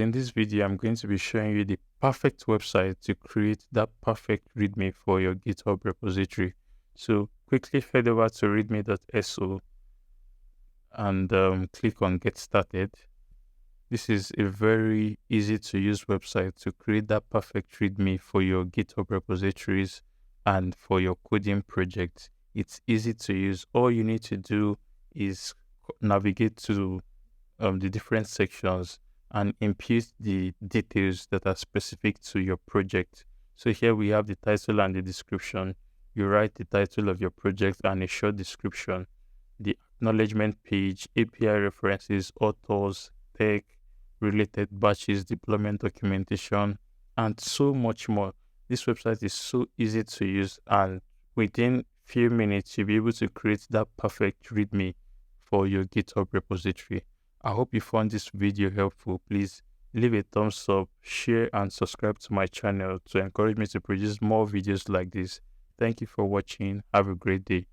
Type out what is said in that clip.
In this video, I'm going to be showing you the perfect website to create that perfect README for your GitHub repository. So quickly head over to readme.so and click on Get Started. This is a very easy to use website to create that perfect README for your GitHub repositories and for your coding project. It's easy to use. All you need to do is navigate to the different sections and input the details that are specific to your project. So here we have the title and the description. You write the title of your project and a short description, the acknowledgement page, API references, authors, tech, related batches, deployment documentation, and so much more. This website is so easy to use, and within few minutes, you'll be able to create that perfect README for your GitHub repository. I hope you found this video helpful. Please leave a thumbs up, share, and subscribe to my channel to encourage me to produce more videos like this. Thank you for watching. Have a great day.